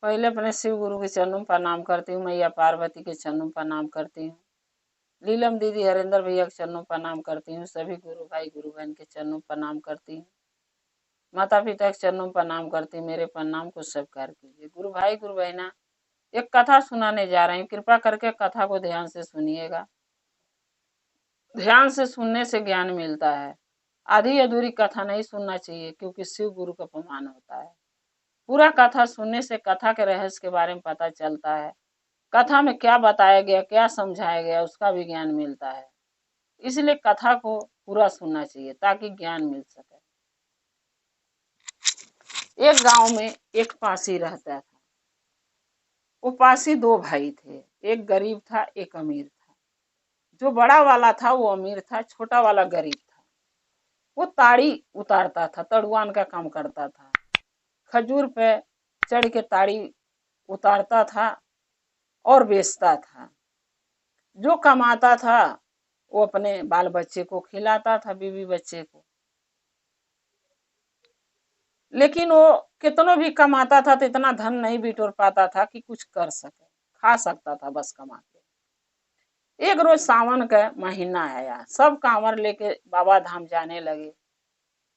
पहले अपने शिव गुरु के चरणों में प्रणाम करती हूँ, मैया पार्वती के चरणों में प्रणाम करती हूँ, लीलम दीदी हरेंद्र भैया के चरणों में प्रणाम करती हूँ, सभी गुरु भाई गुरु बहन के चरणों में प्रणाम करती हूँ, माता पिता के चरणों में प्रणाम करती हूँ। मेरे प्रणाम को स्वीकार कीजिए। गुरु भाई गुरु बहना, एक कथा सुनाने जा रही हूँ, कृपा करके कथा को ध्यान से सुनिएगा। ध्यान से सुनने से ज्ञान मिलता है। आधी अधूरी कथा नहीं सुनना चाहिए, क्योंकि शिव गुरु का अपमान होता है। पूरा कथा सुनने से कथा के रहस्य के बारे में पता चलता है, कथा में क्या बताया गया, क्या समझाया गया, उसका भी ज्ञान मिलता है। इसलिए कथा को पूरा सुनना चाहिए ताकि ज्ञान मिल सके। एक गांव में एक पासी रहता था। वो पासी दो भाई थे, एक गरीब था एक अमीर था। जो बड़ा वाला था वो अमीर था, छोटा वाला गरीब था। वो ताड़ी उतारता था, तड़ुआन का काम करता था। खजूर पे चढ़ के ताड़ी उतारता था और बेचता था। जो कमाता था वो अपने बाल बच्चे को खिलाता था, बीवी बच्चे को। लेकिन वो कितनों भी कमाता था तो इतना धन नहीं बिटोर पाता था कि कुछ कर सके, खा सकता था बस कमा के। एक रोज सावन का महीना आया, सब कांवर लेके बाबा धाम जाने लगे।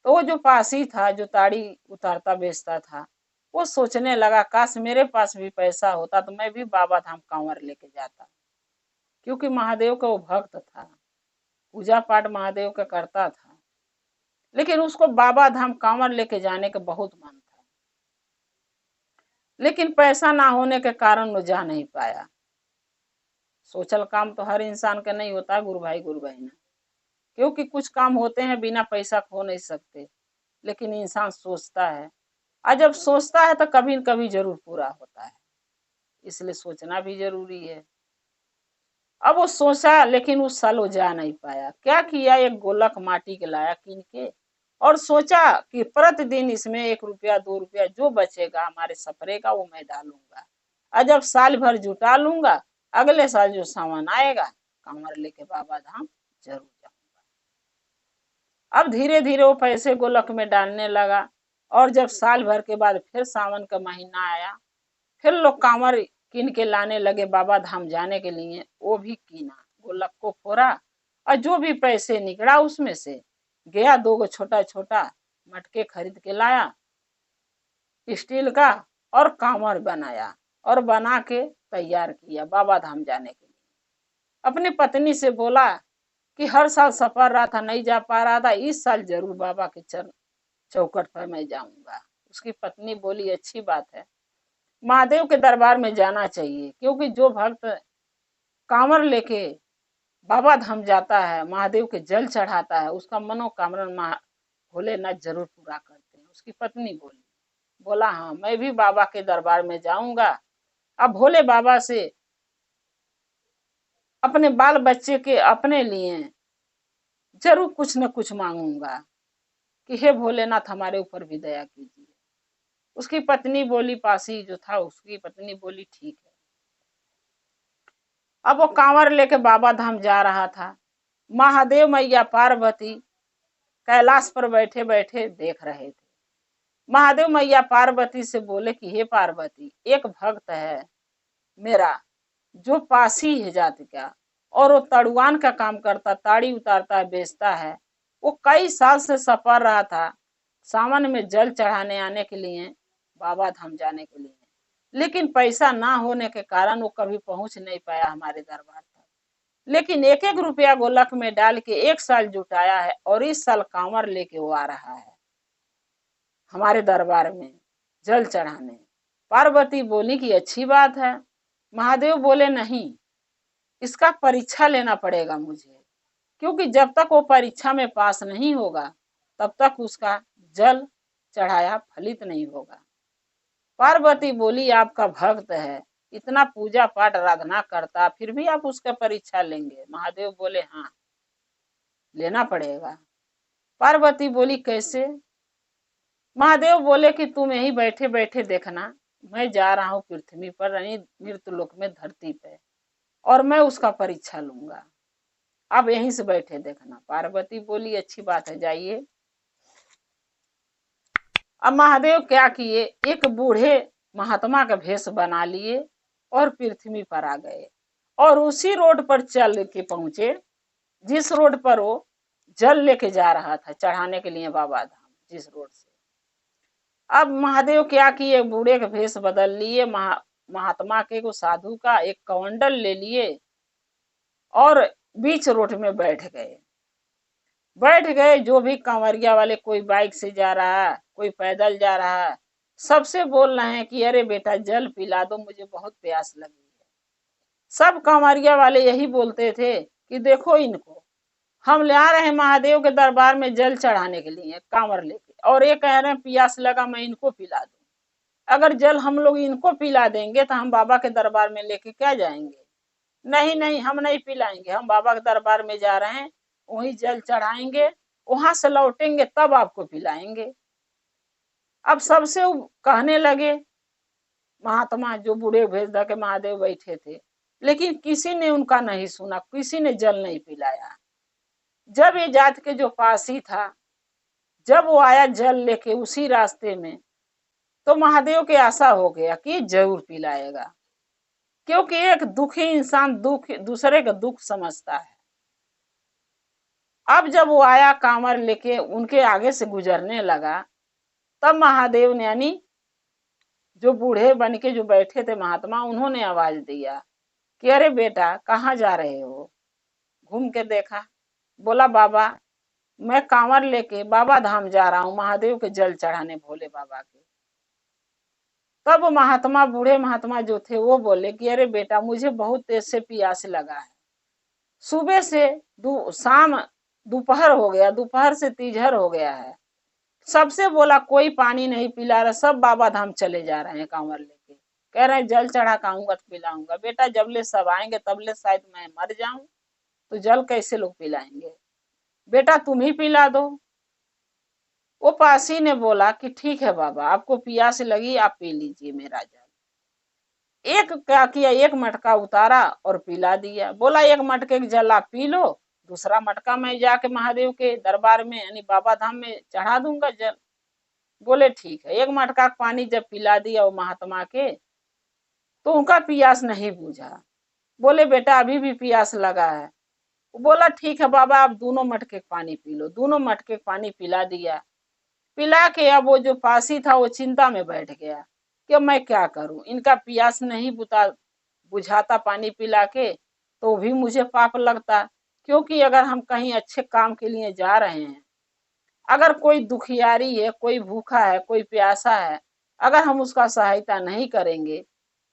तो वो जो पासी था, जो ताड़ी उतारता बेचता था, वो सोचने लगा काश मेरे पास भी पैसा होता तो मैं भी बाबा धाम कांवर लेके जाता। क्योंकि महादेव का वो भक्त था, पूजा पाठ महादेव का करता था। लेकिन उसको बाबा धाम कांवर लेके जाने का बहुत मन था, लेकिन पैसा ना होने के कारण वो जा नहीं पाया। सोचल काम तो हर इंसान का नहीं होता गुरु भाई गुरु बहना, क्योंकि कुछ काम होते हैं बिना पैसा खो नहीं सकते। लेकिन इंसान सोचता है, और जब सोचता है तो कभी न कभी जरूर पूरा होता है, इसलिए सोचना भी जरूरी है। अब वो सोचा, लेकिन उस साल वो जा नहीं पाया। क्या किया, एक गोलक माटी के लाया कीन के, और सोचा कि प्रतिदिन इसमें 1 रुपया 2 रुपया जो बचेगा हमारे सफरे का वो मैं डालूंगा, और जब साल भर जुटा लूंगा, अगले साल जो सामान आएगा कांवर लेके बाबा धाम जरूर जाऊंगा। अब धीरे धीरे वो पैसे गोलक में डालने लगा, और जब साल भर के बाद फिर सावन का महीना आया, फिर लोग कांवर कीन के लाने लगे बाबा धाम जाने के लिए। वो भी कीना, गोलक को फोड़ा, और जो भी पैसे निकला उसमें से गया 2 छोटा छोटा मटके खरीद के लाया स्टील का, और कांवर बनाया और बना के तैयार किया बाबा धाम जाने के लिए। अपनी पत्नी से बोला कि हर साल सफर रहा था, नहीं जा पा रहा था, इस साल जरूर बाबा के चरण चौकट पर मैं जाऊंगा। उसकी पत्नी बोली अच्छी बात है, महादेव के दरबार में जाना चाहिए, क्योंकि जो भक्त कांवर लेके बाबा धाम जाता है, महादेव के जल चढ़ाता है, उसका मनोकामना भोलेनाथ जरूर पूरा करते हैं। उसकी पत्नी बोला हाँ मैं भी बाबा के दरबार में जाऊंगा। अब भोले बाबा से अपने बाल बच्चे के अपने लिए जरूर कुछ न कुछ मांगूंगा कि हे भोलेनाथ हमारे ऊपर भी दया कीजिए। उसकी पत्नी बोली, पासी जो था उसकी पत्नी बोली ठीक है। अब वो कांवर लेके बाबा धाम जा रहा था। महादेव मैया पार्वती कैलाश पर बैठे बैठे देख रहे थे। महादेव मैया पार्वती से बोले कि हे पार्वती, एक भक्त है मेरा जो पासी है जाति का, और वो तड़ुआन का काम करता, ताड़ी उतारता है, बेचता है। वो कई साल से सफर रहा था सावन में जल चढ़ाने आने के लिए, बाबा धाम जाने के लिए, लेकिन पैसा ना होने के कारण वो कभी पहुंच नहीं पाया हमारे दरबार तक। लेकिन 1-1 रुपया गोलक में डाल के 1 साल जुटाया है, और इस साल कांवर लेके वो आ रहा है हमारे दरबार में जल चढ़ाने। पार्वती बोली कि अच्छी बात है। महादेव बोले नहीं, इसका परीक्षा लेना पड़ेगा मुझे, क्योंकि जब तक वो परीक्षा में पास नहीं होगा तब तक उसका जल चढ़ाया फलित नहीं होगा। पार्वती बोली आपका भक्त है, इतना पूजा पाठ आराधना करता, फिर भी आप उसका परीक्षा लेंगे? महादेव बोले हाँ लेना पड़ेगा। पार्वती बोली कैसे? महादेव बोले कि तुम यही बैठे बैठे देखना, मैं जा रहा हूँ पृथ्वी पर, यानी मृत्युलोक में, धरती पे, और मैं उसका परीक्षा लूंगा। अब यहीं से बैठे देखना। पार्वती बोली अच्छी बात है, जाइए। अब महादेव क्या किए, एक बूढ़े महात्मा का भेष बना लिए और पृथ्वी पर आ गए और उसी रोड पर चल के पहुंचे जिस रोड पर वो जल लेके जा रहा था चढ़ाने के लिए बाबा धाम, जिस रोड से। अब महादेव क्या किए, बूढ़े का भेष बदल लिए, महात्मा के को साधु का एक कमंडल ले लिए और बीच रोड में बैठ गए। जो भी कांवरिया वाले, कोई बाइक से जा रहा है, कोई पैदल जा रहा है, सबसे बोल रहे हैं कि अरे बेटा जल पिला दो, मुझे बहुत प्यास लगी है। सब कांवरिया वाले यही बोलते थे कि देखो इनको, हम ले आ रहे हैं महादेव के दरबार में जल चढ़ाने के लिए कांवर लेके, और ये कह रहे हैं प्यास लगा मैं इनको पिला दूं। अगर जल हम लोग इनको पिला देंगे तो हम बाबा के दरबार में लेके क्या जाएंगे? नहीं नहीं, हम नहीं पिलाएंगे, हम बाबा के दरबार में जा रहे हैं, वहीं जल चढ़ाएंगे, वहां से लौटेंगे तब आपको पिलाएंगे। अब सबसे कहने लगे, महात्मा जो बूढ़े भेष के महादेव बैठे थे, लेकिन किसी ने उनका नहीं सुना, किसी ने जल नहीं पिलाया। जब ये जात के जो पासी था, जब वो आया जल लेके उसी रास्ते में, तो महादेव के आशा हो गया कि जरूर पिलाएगा, क्योंकि एक दुखी इंसान दुख दूसरे का दुख समझता है। अब जब वो आया कांवर लेके उनके आगे से गुजरने लगा, तब महादेव ने, यानी जो बूढ़े बन के जो बैठे थे महात्मा, उन्होंने आवाज दिया कि अरे बेटा कहाँ जा रहे हो? घूम के देखा, बोला बाबा मैं कांवर लेके बाबा धाम जा रहा हूँ महादेव के जल चढ़ाने, भोले बाबा के। तब महात्मा, बूढ़े महात्मा जो थे, वो बोले कि अरे बेटा मुझे बहुत तेज से प्यास लगा है, सुबह से शाम दोपहर हो गया, दोपहर से तीजहर हो गया है, सबसे बोला कोई पानी नहीं पिला रहा, सब बाबा धाम चले जा रहे हैं कांवर लेके, कह रहे हैं जल चढ़ा के आऊंगा तो पिलाऊंगा। बेटा जबले सब आएंगे तबले शायद मैं मर जाऊं, तो जल कैसे लोग पिलाएंगे, बेटा तुम ही पिला दो। वो पासी ने बोला कि ठीक है बाबा, आपको प्यास लगी आप पी लीजिए मेरा जल। एक क्या किया, एक मटका उतारा और पिला दिया। बोला एक मटके जल आप पी लो, दूसरा मटका मैं जाके महादेव के दरबार में यानी बाबा धाम में चढ़ा दूंगा जल। बोले ठीक है। एक मटका पानी जब पिला दिया वो महात्मा के, तो उनका प्यास नहीं बुझा। बोले बेटा अभी भी प्यास लगा है। बोला ठीक है बाबा, आप दोनों मटके पानी पी लो। दोनों मटके पानी पिला दिया। पिला के अब वो जो पासी था वो चिंता में बैठ गया कि मैं क्या करूं, इनका प्यास नहीं बुझाता पानी पिला के तो भी मुझे पाप लगता, क्योंकि अगर हम कहीं अच्छे काम के लिए जा रहे हैं, अगर कोई दुखियारी है, कोई भूखा है, कोई प्यासा है, अगर हम उसका सहायता नहीं करेंगे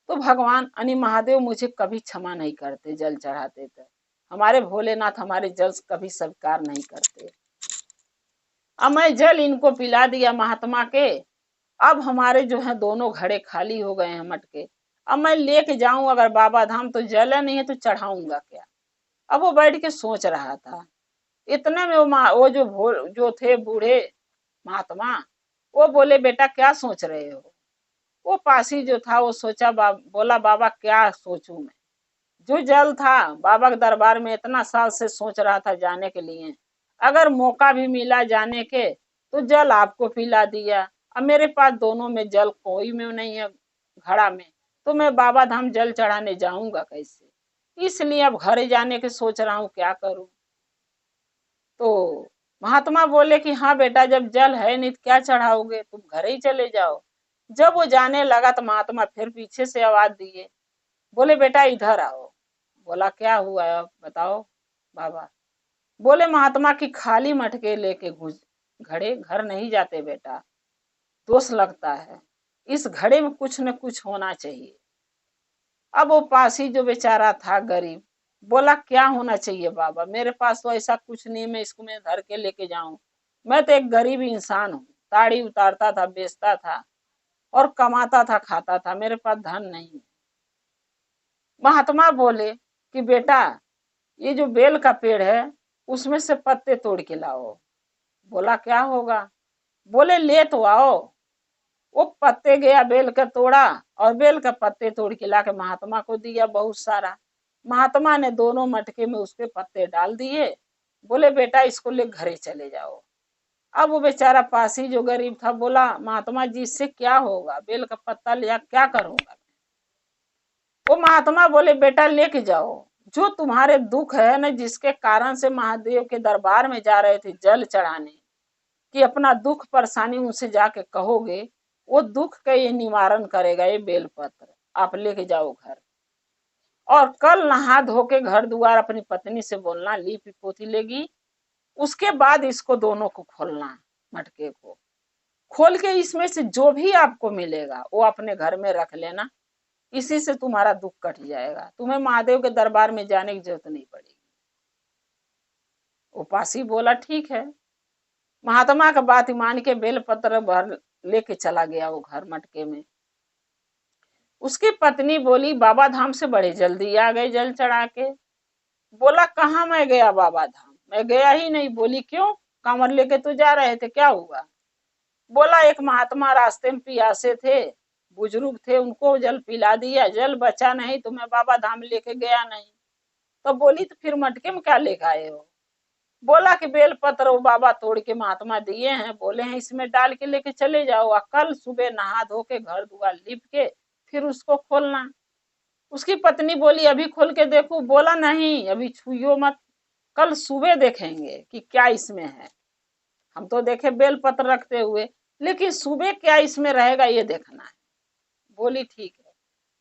तो भगवान यानी महादेव मुझे कभी क्षमा नहीं करते। जल चढ़ाते थे हमारे भोलेनाथ, हमारे जल कभी स्वीकार नहीं करते। अब मैं जल इनको पिला दिया महात्मा के, अब हमारे जो है दोनों घड़े खाली हो गए हैं मटके। अब मैं लेके जाऊं अगर बाबा धाम, तो जल नहीं है तो चढ़ाऊंगा क्या? अब वो बैठ के सोच रहा था। इतने में वो जो थे बूढ़े महात्मा, वो बोले बेटा क्या सोच रहे हो? वो पासी जो था वो सोचा, बोला बाबा क्या सोचूं मैं, जो जल था बाबा के दरबार में इतना साल से सोच रहा था जाने के लिए, अगर मौका भी मिला जाने के तो जल आपको पिला दिया। अब मेरे पास दोनों में जल कोई में नहीं है घड़ा में, तो मैं बाबा धाम जल चढ़ाने जाऊंगा कैसे? इसलिए अब घर जाने के सोच रहा हूँ, क्या करूं। तो महात्मा बोले कि हाँ बेटा, जब जल है नहीं तो क्या चढ़ाओगे, तुम घर ही चले जाओ। जब वो जाने लगा तो महात्मा फिर पीछे से आवाज दिए, बोले बेटा इधर आओ। बोला क्या हुआ है बताओ बाबा। बोले महात्मा की खाली मटके लेके घुस घड़े घर नहीं जाते बेटा, दोष लगता है, इस घड़े में कुछ न कुछ होना चाहिए। अब वो पासी जो बेचारा था गरीब, बोला क्या होना चाहिए बाबा, मेरे पास तो ऐसा कुछ नहीं, मैं इसको मैं धर के लेके जाऊं, मैं तो एक गरीब इंसान हूँ, ताड़ी उतारता था, बेचता था और कमाता था, खाता था, मेरे पास धन नहीं है। महात्मा बोले कि बेटा ये जो बेल का पेड़ है उसमें से पत्ते तोड़ के लाओ। बोला क्या होगा? बोले ले तो आओ। वो पत्ते गया, बेल का तोड़ा और बेल का पत्ते तोड़ के लाके महात्मा को दिया बहुत सारा। महात्मा ने दोनों मटके में उसके पत्ते डाल दिए। बोले बेटा इसको ले घरे चले जाओ। अब वो बेचारा पासी जो गरीब था बोला, महात्मा जी इससे क्या होगा, बेल का पत्ता लिया क्या करूंगा। वो महात्मा बोले, बेटा लेके जाओ, जो तुम्हारे दुख है ना, जिसके कारण से महादेव के दरबार में जा रहे थे जल चढ़ाने, कि अपना दुख परेशानी उनसे जाके कहोगे, वो दुख का ये निवारण करेगा ये बेलपत्र, आप लेके जाओ घर। और कल नहा धो के घर द्वार अपनी पत्नी से बोलना, लीपी पोती लेगी, उसके बाद इसको दोनों को खोलना, मटके को खोल के इसमें से जो भी आपको मिलेगा वो अपने घर में रख लेना, इसी से तुम्हारा दुख कट जाएगा, तुम्हें महादेव के दरबार में जाने की जरूरत नहीं पड़ेगी। उपासी बोला ठीक है। महात्मा का बात मान के बेलपत्र भर लेके चला गया वो घर मटके में। उसकी पत्नी बोली, बाबा धाम से बड़े जल्दी आ गए जल चढ़ा के। बोला, कहाँ मैं गया बाबा धाम, मैं गया ही नहीं। बोली, क्यों, कांवर लेके तो जा रहे थे, क्या हुआ। बोला, एक महात्मा रास्ते में पियासे थे, बुजुर्ग थे, उनको जल पिला दिया, जल बचा नहीं तो मैं बाबा धाम लेके गया नहीं। तो बोली, तो फिर मटके में क्या लेके आए हो। बोला कि बेलपत्र वो बाबा तोड़ के महात्मा दिए हैं, बोले हैं इसमें डाल के लेके चले जाओ, और कल सुबह नहा धो के घर दुआर लिप के फिर उसको खोलना। उसकी पत्नी बोली, अभी खोल के देखूं। बोला, नहीं अभी छुइयो मत, कल सुबह देखेंगे कि क्या इसमें है। हम तो देखे बेलपत्र रखते हुए, लेकिन सुबह क्या इसमें रहेगा ये देखना है। बोली ठीक है।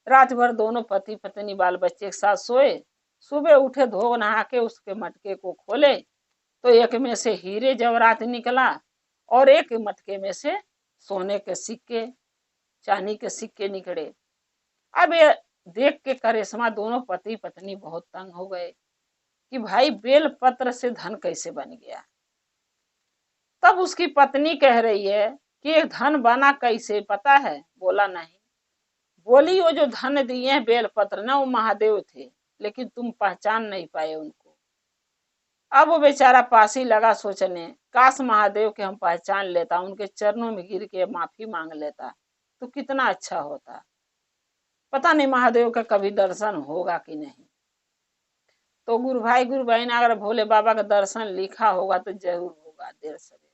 रात भर दोनों पति पत्नी बाल बच्चे के साथ सोए। सुबह उठे, धो नहा के उसके मटके को खोले तो एक में से हीरे जवाहरात निकला और एक मटके में से सोने के सिक्के, चांदी के सिक्के निकले। अब ये देख के करिश्मा दोनों पति पत्नी बहुत तंग हो गए कि भाई बेल पत्र से धन कैसे बन गया। तब उसकी पत्नी कह रही है कि धन बना कैसे पता है। बोला, नहीं। बोली, वो जो धन दिए हैं बेल पत्र ना, वो महादेव थे, लेकिन तुम पहचान नहीं पाए उनको। अब वो बेचारा पासी लगा सोचने, काश महादेव के हम पहचान लेता, उनके चरणों में गिर के माफी मांग लेता तो कितना अच्छा होता। पता नहीं महादेव का कभी दर्शन होगा कि नहीं। तो गुरु भाई गुरु बहन, अगर भोले बाबा का दर्शन लिखा होगा तो जरूर होगा, देर सवेर।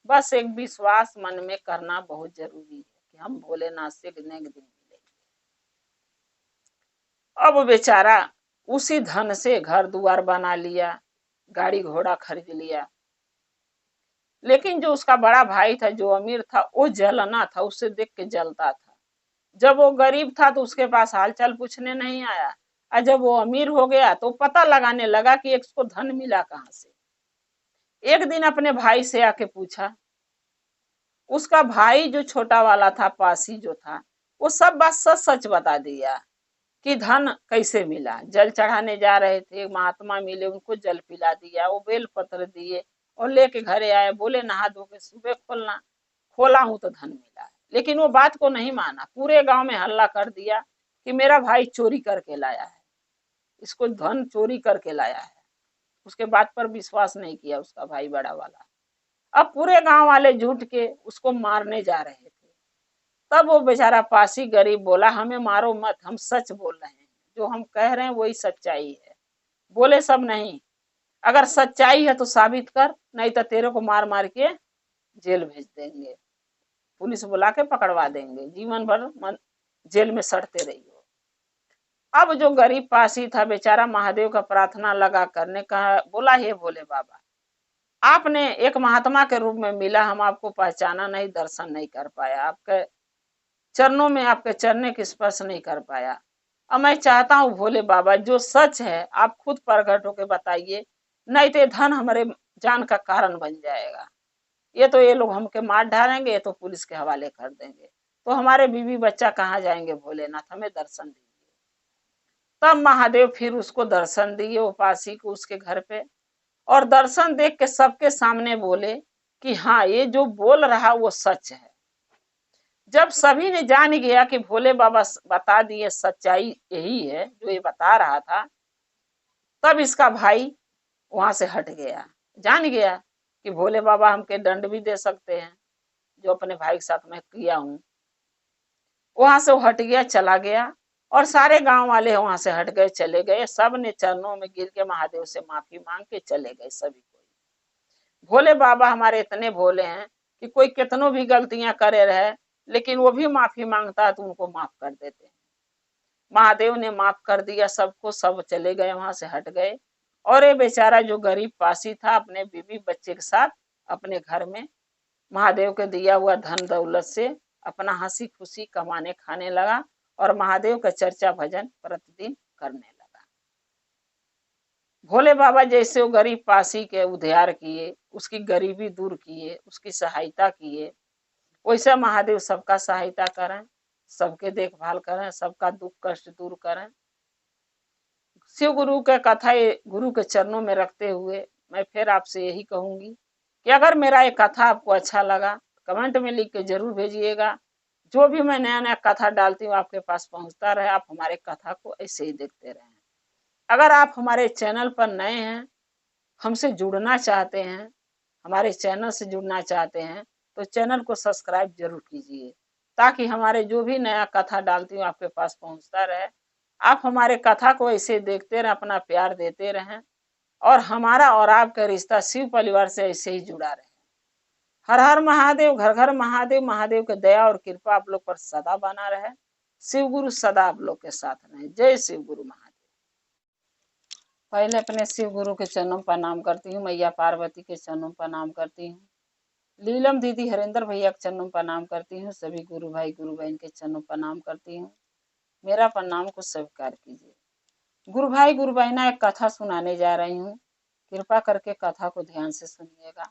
बस एक विश्वास मन में करना बहुत जरूरी है कि हम भोलेनाथ से एक दिन मिलेंगे। अब बेचारा उसी धन से घर द्वार बना लिया, गाड़ी घोड़ा खरीद लिया। लेकिन जो उसका बड़ा भाई था, जो अमीर था, वो जलना था, उससे देख के जलता था। जब वो गरीब था तो उसके पास हालचाल पूछने नहीं आया, और जब वो अमीर हो गया तो पता लगाने लगा कि इसको धन मिला कहाँ से। एक दिन अपने भाई से आके पूछा। उसका भाई जो छोटा वाला था, पासी जो था, वो सब बात सच सच बता दिया कि धन कैसे मिला। जल चढ़ाने जा रहे थे, महात्मा मिले, उनको जल पिला दिया, वो बेल पत्र दिए और लेके घरे आए। बोले, नहा धो के सुबह खोलना। खोला हूं तो धन मिला है। लेकिन वो बात को नहीं माना, पूरे गांव में हल्ला कर दिया कि मेरा भाई चोरी करके लाया है, इसको धन चोरी करके लाया है। उसके बात पर विश्वास नहीं किया उसका भाई बड़ा वाला। अब पूरे गांव वाले झूठ के उसको मारने जा रहे थे। तब वो बेचारा पासी गरीब बोला, हमें मारो मत, हम सच बोल रहे हैं, जो हम कह रहे हैं वही सच्चाई है। बोले, सब नहीं, अगर सच्चाई है तो साबित कर, नहीं तो तेरे को मार मार के जेल भेज देंगे, पुलिस बुला के पकड़वा देंगे, जीवन भर जेल में सड़ते रही हो। अब जो गरीब पासी था बेचारा महादेव का प्रार्थना लगा करने, कहा, बोला, हे भोले बाबा, आपने एक महात्मा के रूप में मिला, हम आपको पहचाना नहीं, दर्शन नहीं कर पाया, आपके चरणों में आपके चरने के स्पर्श नहीं कर पाया। अब मैं चाहता हूँ भोले बाबा, जो सच है आप खुद प्रकट होकर बताइए, नहीं तो धन हमारे जान का कारण बन जाएगा। ये तो ये लोग हमके मार डालेंगे, ये तो पुलिस के हवाले कर देंगे, तो हमारे बीवी बच्चा कहाँ जाएंगे। भोलेनाथ हमें दर्शन दीजिए। तब महादेव फिर उसको दर्शन दिए, उपासी को, उसके घर पे। और दर्शन देख के सबके सामने बोले कि हाँ, ये जो बोल रहा वो सच है। जब सभी ने जान गया कि भोले बाबा बता दिए सच्चाई यही है जो ये बता रहा था, तब इसका भाई वहां से हट गया। जान गया कि भोले बाबा हमके दंड भी दे सकते हैं, जो अपने भाई के साथ मैं किया हूं। वहां से वो हट गया, चला गया, और सारे गांव वाले वहां से हट गए, चले गए। सब ने चरणों में गिर के महादेव से माफी मांग के चले गए सभी को। भोले बाबा हमारे इतने भोले हैं कि कोई कितनों भी गलतियां करे रहे, लेकिन वो भी माफी मांगता है तो उनको माफ कर देते हैं। महादेव ने माफ कर दिया सबको, सब चले गए, वहां से हट गए। और ये बेचारा जो गरीब पासी था अपने बीवी बच्चे के साथ अपने घर में महादेव के दिया हुआ धन दौलत से अपना हंसी खुशी कमाने खाने लगा और महादेव का चर्चा भजन प्रतिदिन करने लगा। भोले बाबा जैसे वो गरीब पासी के उद्धार किए, उसकी गरीबी दूर किए, उसकी सहायता किए, वैसा महादेव सबका सहायता करें, सबके देखभाल करें, सबका दुख कष्ट दूर करें। शिव गुरु का कथा गुरु के चरणों में रखते हुए मैं फिर आपसे यही कहूंगी कि अगर मेरा ये कथा आपको अच्छा लगा कमेंट में लिख के जरूर भेजिएगा। जो भी मैं नया नया कथा डालती हूँ आपके पास पहुंचता रहे। आप हमारे कथा को ऐसे ही देखते रहें। अगर आप हमारे चैनल पर नए हैं, हमसे जुड़ना चाहते हैं, हमारे चैनल से जुड़ना चाहते हैं तो चैनल को सब्सक्राइब जरूर कीजिए, ताकि हमारे जो भी नया कथा डालती हूँ आपके पास पहुंचता रहे। आप हमारे कथा को ऐसे देखते रहें, अपना प्यार देते रहें और हमारा और आपका रिश्ता शिव परिवार से ऐसे ही जुड़ा रहे। हर हर महादेव, घर घर महादेव। महादेव की दया और कृपा आप लोग पर सदा बना रहे। शिव गुरु सदा आप लोग के साथ रहे। जय शिव गुरु महादेव। पहले अपने शिव गुरु के चरणों पर प्रणाम करती हूँ, मैया पार्वती के चरणों पर प्रणाम करती हूँ, लीलम दीदी हरेंद्र भैया के चरणों पर प्रणाम करती हूँ, सभी गुरु भाई गुरु बहन के चरणों पर प्रणाम करती हूँ। मेरा प्रणाम को स्वीकार कीजिए। गुरु भाई गुरु बहना एक कथा सुनाने जा रही हूँ, कृपा करके कथा को ध्यान से सुनिएगा।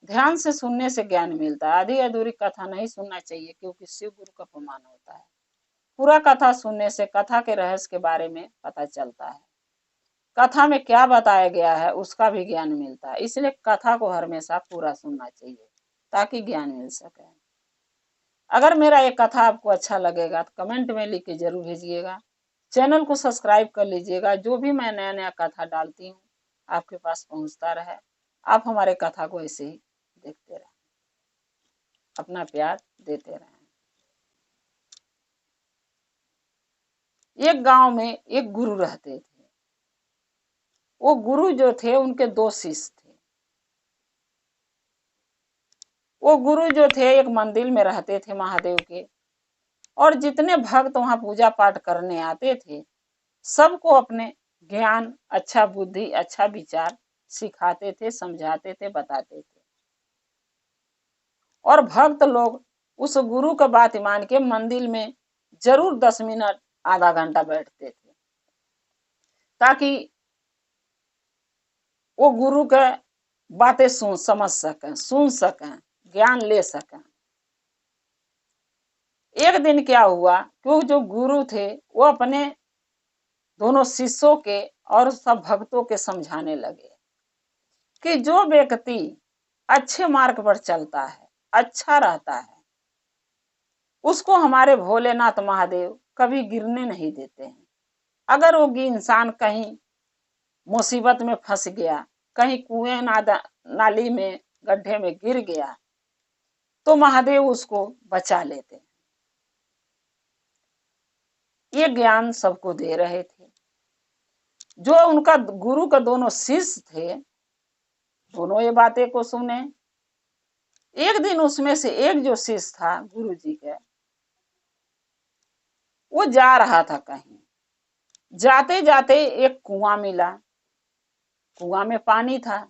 ध्यान से सुनने से ज्ञान मिलता है। आधी अधूरी कथा नहीं सुनना चाहिए, क्योंकि शिव गुरु का अपमान होता है। पूरा कथा सुनने से कथा के रहस्य के बारे में पता चलता है, कथा में क्या बताया गया है उसका भी ज्ञान मिलता है। इसलिए कथा को हमेशा पूरा सुनना चाहिए ताकि ज्ञान मिल सके। अगर मेरा ये कथा आपको अच्छा लगेगा तो कमेंट में लिख के जरूर भेजिएगा। चैनल को सब्सक्राइब कर लीजिएगा। जो भी मैं नया नया कथा डालती हूँ आपके पास पहुंचता रहे। आप हमारे कथा को ऐसे ही देखते रहें, अपना प्यार देते रहें। एक गांव में एक गुरु रहते थे। वो गुरु जो थे उनके दो शिष्य थे। वो गुरु जो थे एक मंदिर में रहते थे महादेव के, और जितने भक्त वहां पूजा पाठ करने आते थे सबको अपने ज्ञान, अच्छा बुद्धि, अच्छा विचार सिखाते थे, समझाते थे, बताते थे। और भक्त लोग उस गुरु का बात मान के मंदिर में जरूर 10 मिनट आधा घंटा बैठते थे, ताकि वो गुरु के बातें समझ सकें, सुन सकें, ज्ञान ले सकें। एक दिन क्या हुआ कि वो जो गुरु थे वो अपने दोनों शिष्यों के और सब भक्तों के समझाने लगे कि जो व्यक्ति अच्छे मार्ग पर चलता है, अच्छा रहता है, उसको हमारे भोलेनाथ महादेव कभी गिरने नहीं देते हैं। अगर वो इंसान कहीं मुसीबत में फंस गया, कहीं कुएं नाली में गड्ढे में गिर गया, तो महादेव उसको बचा लेते हैं। ये ज्ञान सबको दे रहे थे। जो उनका गुरु का दोनों शिष्य थे दोनों ये बातें को सुने। एक दिन उसमें से एक जो शिष्य था गुरु जी के, वो जा रहा था कहीं, जाते जाते एक कुआं मिला, कुआं में पानी था।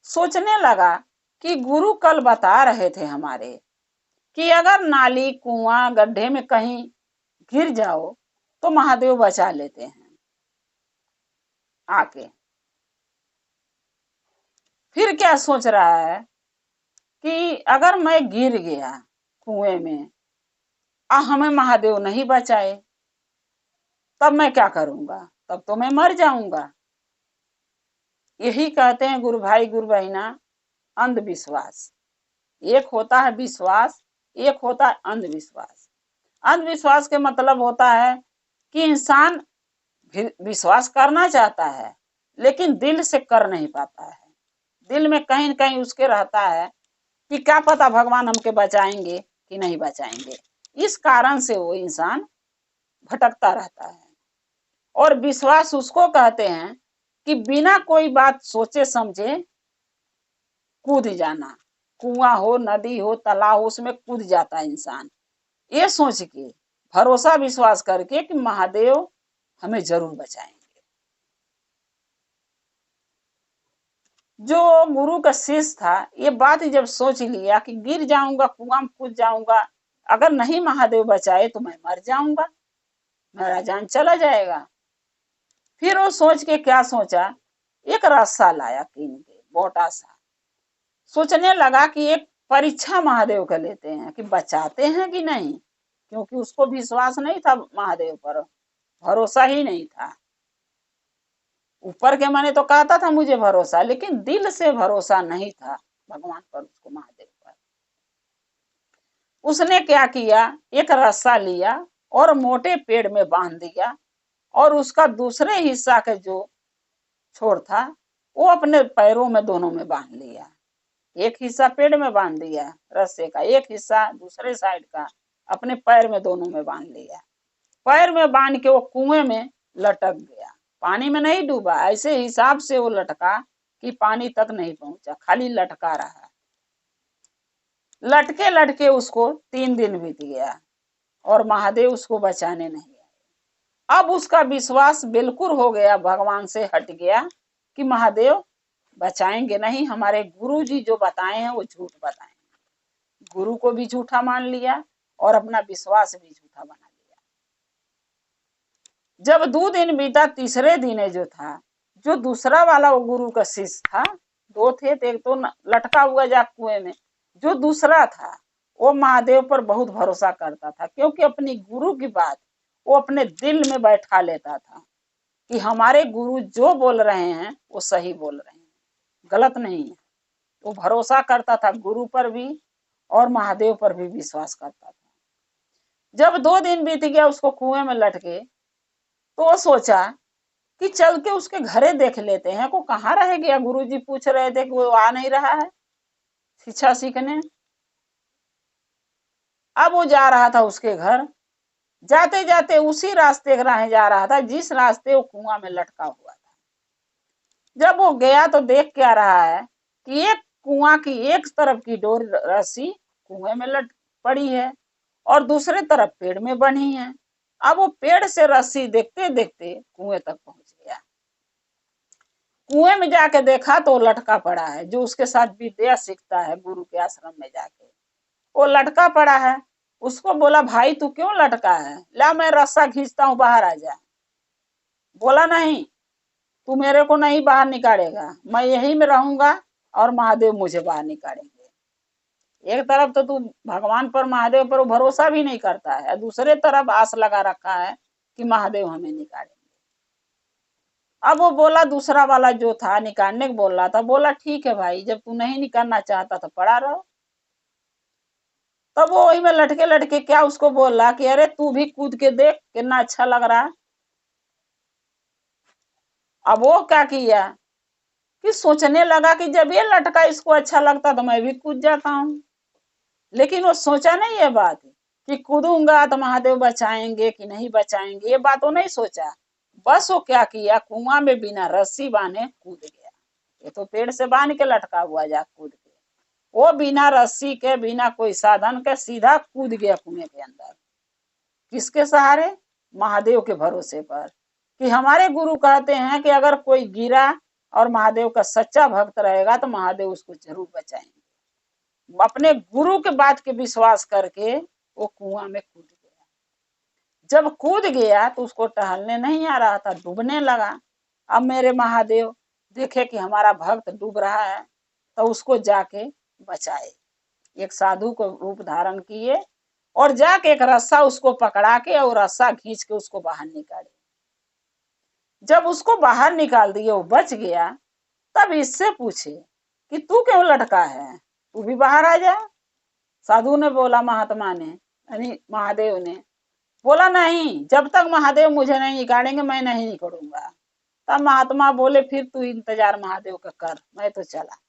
सोचने लगा कि गुरु कल बता रहे थे हमारे कि अगर नाली, कुआं, गड्ढे में कहीं गिर जाओ तो महादेव बचा लेते हैं आके। फिर क्या सोच रहा है कि अगर मैं गिर गया कुएं में और हमें महादेव नहीं बचाए तब मैं क्या करूंगा, तब तो मैं मर जाऊंगा। यही कहते हैं गुरु भाई गुरु बहना, अंधविश्वास। एक होता है विश्वास, एक होता है अंधविश्वास। अंधविश्वास के मतलब होता है कि इंसान विश्वास करना चाहता है लेकिन दिल से कर नहीं पाता है। दिल में कहीं न कहीं उसके रहता है कि क्या पता भगवान हमके बचाएंगे कि नहीं बचाएंगे। इस कारण से वो इंसान भटकता रहता है। और विश्वास उसको कहते हैं कि बिना कोई बात सोचे समझे कूद जाना, कुआं हो, नदी हो, तालाब हो, उसमें कूद जाता है इंसान, ये सोच के, भरोसा विश्वास करके कि महादेव हमें जरूर बचाएंगे। जो गुरु का शिष्य था, ये बात जब सोच लिया कि गिर जाऊंगा, कुआं में कूद जाऊंगा, अगर नहीं महादेव बचाए तो मैं मर जाऊंगा, मेरा जान चला जाएगा। फिर वो सोच के क्या सोचा, एक रस्सा लाया कीन के मोटा सा, सोचने लगा कि एक परीक्षा महादेव का लेते हैं कि बचाते हैं कि नहीं, क्योंकि उसको विश्वास नहीं था महादेव पर, भरोसा ही नहीं था। ऊपर के माने तो कहता था मुझे भरोसा, लेकिन दिल से भरोसा नहीं था भगवान पर, उसको महादेव पर। उसने क्या किया, एक रस्सा लिया और मोटे पेड़ में बांध दिया, और उसका दूसरे हिस्सा के जो छोर था वो अपने पैरों में दोनों में बांध लिया। एक हिस्सा पेड़ में बांध दिया रस्से का, एक हिस्सा दूसरे साइड का अपने पैर में दोनों में बांध लिया। पैर में बांध के वो कुएं में लटक गया, पानी में नहीं डूबा, ऐसे हिसाब से वो लटका कि पानी तक नहीं पहुंचा, खाली लटका रहा। लटके लटके उसको 3 दिन बीत गया और महादेव उसको बचाने नहीं आए। अब उसका विश्वास बिल्कुल हो गया, भगवान से हट गया कि महादेव बचाएंगे नहीं, हमारे गुरु जी जो बताए हैं वो झूठ बताएंगे। गुरु को भी झूठा मान लिया और अपना विश्वास भी झूठा बना लिया। जब 2 दिन बीता, तीसरे दिन जो था, जो दूसरा वाला वो गुरु का शिष्य था, 2 थे, एक तो लटका हुआ जा कुएं में, जो दूसरा था वो महादेव पर बहुत भरोसा करता था, क्योंकि अपनी गुरु की बात वो अपने दिल में बैठा लेता था कि हमारे गुरु जो बोल रहे हैं वो सही बोल रहे हैं, गलत नहीं है। वो भरोसा करता था गुरु पर भी और महादेव पर भी विश्वास करता था। जब 2 दिन बीत गया उसको कुएं में लटके, तो वो सोचा कि चल के उसके घरे देख लेते हैं, को कहाँ रह गया। गुरुजी पूछ रहे थे कि वो आ नहीं रहा है शिक्षा सीखने। अब वो जा रहा था उसके घर, जाते जाते उसी रास्ते राह जा रहा था जिस रास्ते वो कुआं में लटका हुआ था। जब वो गया तो देख क्या रहा है कि एक कुआं की एक तरफ की डोर रस्सी कुएं में लट पड़ी है और दूसरे तरफ पेड़ में बंधी है। अब वो पेड़ से रस्सी देखते देखते कुएं तक पहुंच गया। कुएं में जाके देखा तो लटका पड़ा है, जो उसके साथ विद्या सीखता है गुरु के आश्रम में जाके, वो लटका पड़ा है। उसको बोला, भाई तू क्यों लटका है, ला मैं रस्सा खींचता हूँ, बाहर आ जा। बोला, नहीं, तू मेरे को नहीं बाहर निकालेगा, मैं यही में रहूंगा और महादेव मुझे बाहर निकालेंगे। एक तरफ तो तू भगवान पर, महादेव पर भरोसा भी नहीं करता है, दूसरे तरफ आस लगा रखा है कि महादेव हमें निकालेंगे। अब वो बोला, दूसरा वाला जो था निकालने को बोल रहा था, बोला ठीक है भाई, जब तू नहीं निकालना चाहता तो पड़ा रहो। तब वो वही में लटके लटके क्या उसको बोल रहा कि अरे तू भी कूद के देख कितना अच्छा लग रहा है। अब वो क्या किया कि सोचने लगा कि जब ये लटका इसको अच्छा लगता तो मैं भी कूद जाता हूँ। लेकिन वो सोचा नहीं ये बात कि कूदूंगा तो महादेव बचाएंगे कि नहीं बचाएंगे, ये बात वो नहीं सोचा। बस वो क्या किया, कुआं में बिना रस्सी बांधे कूद गया। ये तो पेड़ से बांध के लटका हुआ जा, कूद के वो बिना रस्सी के, बिना कोई साधन के सीधा कूद गया कुएं के अंदर। किसके सहारे, महादेव के भरोसे पर। कि हमारे गुरु कहते हैं कि अगर कोई गिरा और महादेव का सच्चा भक्त रहेगा तो महादेव उसको जरूर बचाएंगे। अपने गुरु के बात के विश्वास करके वो कुआं में कूद गया। जब कूद गया तो उसको टहलने नहीं आ रहा था, डूबने लगा। अब मेरे महादेव देखे कि हमारा भक्त डूब रहा है तो उसको जाके बचाए। एक साधु को रूप धारण किए और जाके एक रस्सा उसको पकड़ा के और रस्सा खींच के उसको बाहर निकाले। जब उसको बाहर निकाल दिए, वो बच गया, तब इससे पूछे कि तू क्यों लटका है, तू भी बाहर आ जा। साधु ने बोला, महात्मा ने यानी महादेव ने बोला, नहीं, जब तक महादेव मुझे नहीं निकालेंगे मैं नहीं निकलूंगा। तब महात्मा बोले, फिर तू इंतजार महादेव का कर, मैं तो चला।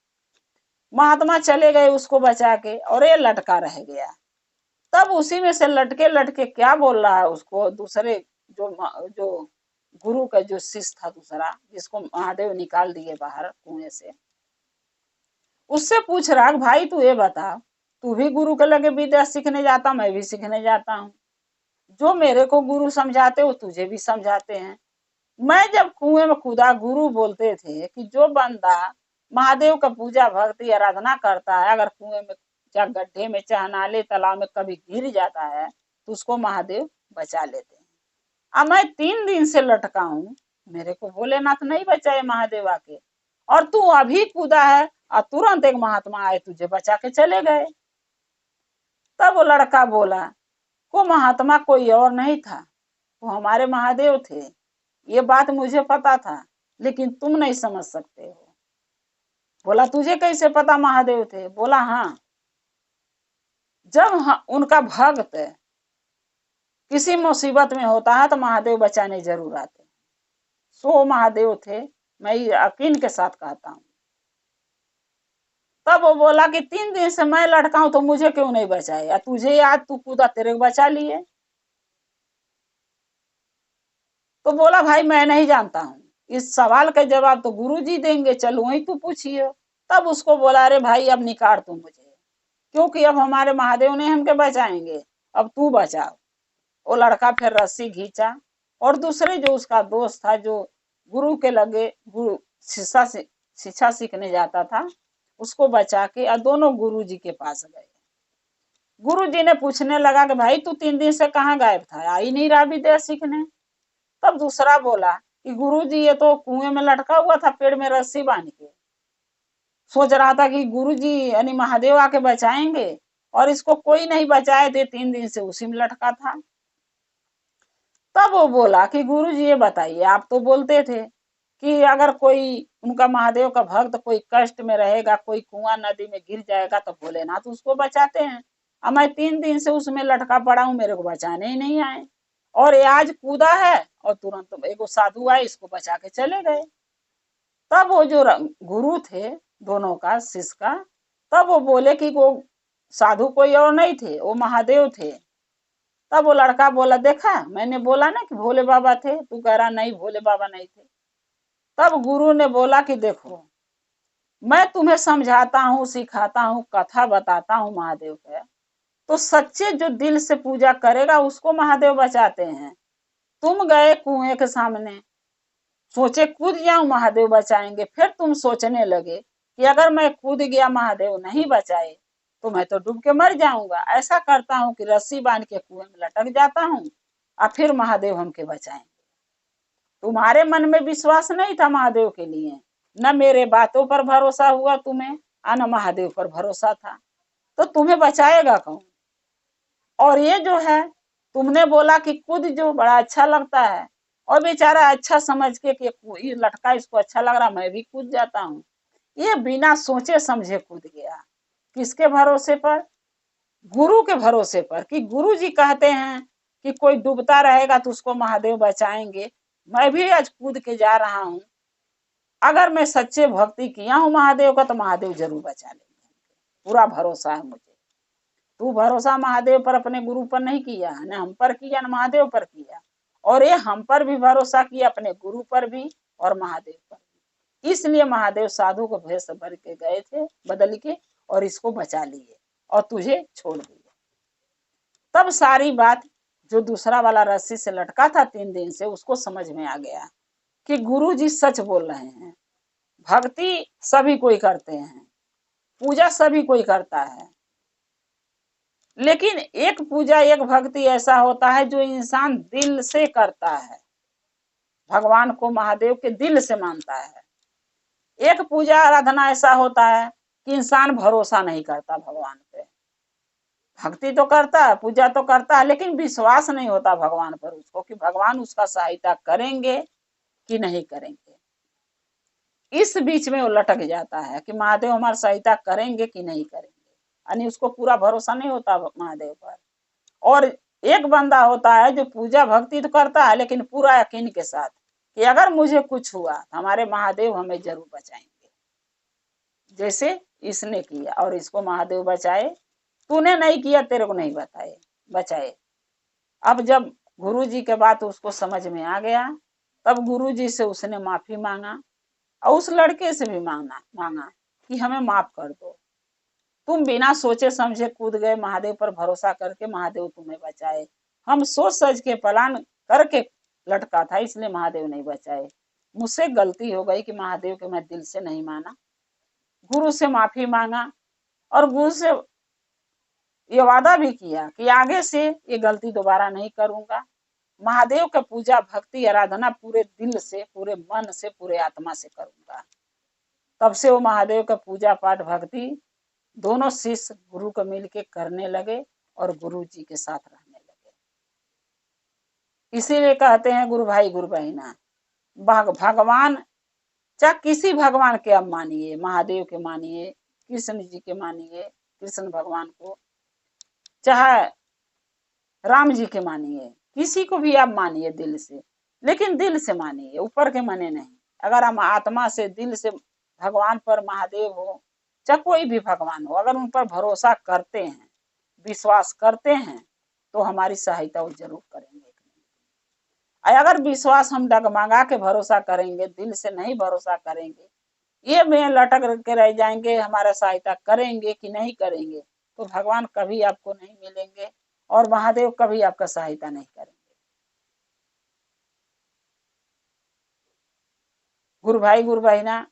महात्मा चले गए उसको बचा के और ये लटका रह गया। तब उसी में से लटके लटके क्या बोल रहा है उसको, दूसरे जो जो गुरु का जो शिष्य था दूसरा, जिसको महादेव निकाल दिए बाहर कुएं से, उससे पूछ रहा कि भाई तू ये बता, तू भी गुरु के लगे विद्या सीखने जाता, मैं भी सीखने जाता हूँ, जो मेरे को गुरु समझाते वो तुझे भी समझाते हैं। मैं जब कुएं में कूदा, गुरु बोलते थे कि जो बंदा महादेव का पूजा भक्ति आराधना करता है, अगर कुएं में चाहे गड्ढे में चाहे नाले तालाब में कभी गिर जाता है तो उसको महादेव बचा लेते हैं। अब मैं 3 दिन से लटका हूँ, मेरे को भोलेनाथ नहीं बचाए महादेव आके, और तू अभी कूदा है और तुरंत एक महात्मा आए तुझे बचा के चले गए। तब वो लड़का बोला, वो महात्मा कोई और नहीं था, वो हमारे महादेव थे। ये बात मुझे पता था, लेकिन तुम नहीं समझ सकते हो। बोला तुझे कैसे पता महादेव थे? बोला हाँ, जब उनका भक्त किसी मुसीबत में होता है तो महादेव बचाने जरूर आते हैं। सो महादेव थे, मैं यकीन के साथ कहता हूँ। तब वो बोला कि 3 दिन से मैं लटका हूं तो मुझे क्यों नहीं बचाए, या तुझे याद तू कूदा तेरे को बचा लिए। तो बोला भाई मैं नहीं जानता हूँ, इस सवाल का जवाब तो गुरुजी देंगे, चलो वही तू पूछिए। तब उसको बोला अरे भाई अब निकाल तू मुझे, क्योंकि अब हमारे महादेव ने हमके बचाएंगे, अब तू बचाओ। वो लड़का फिर रस्सी खींचा, और दूसरे जो उसका दोस्त था जो गुरु के लगे गुरु शिक्षा सीखने जाता था, उसको बचा के और दोनों गुरु जी के पास गए। गुरु जी ने पूछने लगा कि भाई तू 3 दिन से कहाँ गायब था, आ ही नहीं रहा विद्या सीखने। तब दूसरा बोला कि गुरु जी ये तो कुएं में लटका हुआ था पेड़ में रस्सी बांध के, सोच रहा था कि गुरु जी यानी महादेव आके बचाएंगे, और इसको कोई नहीं बचाए थे, 3 दिन से उसी में लटका था। तब वो बोला कि गुरु जी ये बताइए, आप तो बोलते थे कि अगर कोई उनका महादेव का भक्त कोई कष्ट में रहेगा, कोई कुआं नदी में गिर जाएगा तो भोलेनाथ उसको बचाते हैं, अब मैं 3 दिन से उसमें लटका पड़ा हूं, मेरे को बचाने ही नहीं आए, और ये आज कूदा है और तुरंत एक साधु आए इसको बचा के चले गए। तब वो जो गुरु थे दोनों का शिष्य का, तब वो बोले कि वो साधु कोई और नहीं थे, वो महादेव थे। तब वो लड़का बोला देखा मैंने बोला ना कि भोले बाबा थे, तू कह रहा नहीं भोले बाबा नहीं थे। तब गुरु ने बोला कि देखो मैं तुम्हें समझाता हूँ, सिखाता हूँ, कथा बताता हूँ महादेव का, तो सच्चे जो दिल से पूजा करेगा उसको महादेव बचाते हैं। तुम गए कुएं के सामने, सोचे कूद जाऊं महादेव बचाएंगे, फिर तुम सोचने लगे कि अगर मैं कूद गया महादेव नहीं बचाए तो मैं तो डूब के मर जाऊंगा, ऐसा करता हूं कि रस्सी बांध के कुएं में लटक जाता हूं और फिर महादेव हमके बचाएंगे। तुम्हारे मन में विश्वास नहीं था महादेव के लिए, न मेरे बातों पर भरोसा हुआ तुम्हें, न महादेव पर भरोसा था, तो तुम्हें बचाएगा कौन? और ये जो है तुमने बोला कि कूद जो बड़ा अच्छा लगता है, और बेचारा अच्छा समझ के कि ये लटका इसको अच्छा लग रहा मैं भी कूद जाता हूँ, ये बिना सोचे समझे कूद गया। किसके भरोसे पर? गुरु के भरोसे पर, कि गुरु जी कहते हैं कि कोई डूबता रहेगा तो उसको महादेव बचाएंगे, मैं भी आज कूद के जा रहा हूँ, अगर मैं सच्चे भक्ति किया हूँ महादेव का तो महादेव जरूर बचा लेंगे, पूरा भरोसा है मुझे। तू भरोसा महादेव पर अपने गुरु पर नहीं किया, न हम पर किया न महादेव पर किया, और ये हम पर भी भरोसा किया, अपने गुरु पर भी और महादेव पर भी। इसलिए महादेव साधु को भेष भर के गए थे बदल के, और इसको बचा लिए और तुझे छोड़ दिए। तब सारी बात जो दूसरा वाला रस्सी से लटका था 3 दिन से, उसको समझ में आ गया कि गुरु जी सच बोल रहे हैं। भक्ति सभी कोई करते हैं, पूजा सभी कोई करता है, लेकिन एक पूजा एक भक्ति ऐसा होता है जो इंसान दिल से करता है, भगवान को महादेव के दिल से मानता है। एक पूजा आराधना ऐसा होता है कि इंसान भरोसा नहीं करता भगवान पे, भक्ति तो करता है, पूजा तो करता है, लेकिन विश्वास नहीं होता भगवान पर उसको कि भगवान उसका सहायता करेंगे कि नहीं करेंगे। इस बीच में वो लटक जाता है कि महादेव हमारी सहायता करेंगे कि नहीं करेंगे, यानी उसको पूरा भरोसा नहीं होता महादेव पर। और एक बंदा होता है जो पूजा भक्ति तो करता है लेकिन पूरा यकीन के साथ कि अगर मुझे कुछ हुआ तो हमारे महादेव हमें जरूर बचाएंगे, जैसे इसने किया और इसको महादेव बचाए। तूने नहीं किया, तेरे को नहीं बचाए। अब जब गुरु जी के बात उसको समझ में आ गया, तब गुरु जी से उसने माफी मांगा और उस लड़के से भी मांगा कि हमें माफ कर दो। तुम बिना सोचे समझे कूद गए, महादेव पर भरोसा करके महादेव तुम्हें बचाए। हम सोच सच के प्लान करके लटका था, इसलिए महादेव नहीं बचाए। मुझसे गलती हो गई कि महादेव के मैं दिल से नहीं माना, गुरु से माफी मांगा और गुरु से ये वादा भी किया कि आगे से ये गलती दोबारा नहीं करूंगा। महादेव का पूजा भक्ति आराधना पूरे दिल से, पूरे मन से, पूरे आत्मा से करूंगा। तब से वो महादेव का पूजा पाठ भक्ति दोनों शिष्य गुरु को मिलके करने लगे और गुरु जी के साथ रहने लगे। इसीलिए कहते हैं गुरु भाई गुरु बहना, भगवान चाहे किसी भगवान के आप मानिए, महादेव के मानिए, कृष्ण जी के मानिए, कृष्ण भगवान को, चाहे राम जी के मानिए, किसी को भी आप मानिए दिल से, लेकिन दिल से मानिए, ऊपर के माने नहीं। अगर हम आत्मा से दिल से भगवान पर, महादेव हो चाहे कोई भी भगवान हो, अगर उन पर भरोसा करते हैं, विश्वास करते हैं, तो हमारी सहायता वो जरूर करेंगे। अगर विश्वास हम डगमगा के भरोसा करेंगे, दिल से नहीं भरोसा करेंगे, ये में लटक के रह जाएंगे, हमारा सहायता करेंगे कि नहीं करेंगे, तो भगवान कभी आपको नहीं मिलेंगे और महादेव कभी आपका सहायता नहीं करेंगे। गुरु भाई गुरु बहना,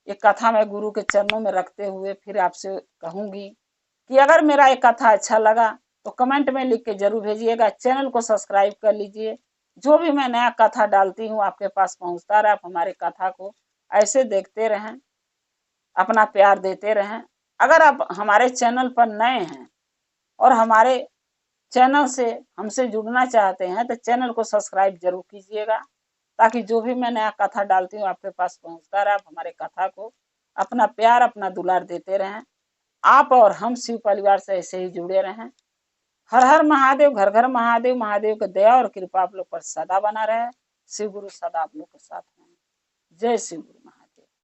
ये कथा मैं गुरु के चरणों में रखते हुए फिर आपसे कहूंगी कि अगर मेरा ये कथा अच्छा लगा तो कमेंट में लिख के जरूर भेजिएगा। चैनल को सब्सक्राइब कर लीजिए, जो भी मैं नया कथा डालती हूँ आपके पास पहुंचता रहे। आप हमारे कथा को ऐसे देखते रहें, अपना प्यार देते रहें। अगर आप हमारे चैनल पर नए हैं और हमारे चैनल से हमसे जुड़ना चाहते हैं तो चैनल को सब्सक्राइब जरूर कीजिएगा, ताकि जो भी मैं नया कथा डालती हूँ आपके पास पहुंचता रहे। आप हमारे कथा को अपना प्यार, अपना दुलार देते रहें। आप और हम शिव परिवार से ऐसे ही जुड़े रहें। हर हर महादेव, घर घर महादेव। महादेव की दया और कृपा आप लोग पर सदा बना रहे। शिव गुरु सदा आप लोग के साथ हैं। जय शिव गुरु।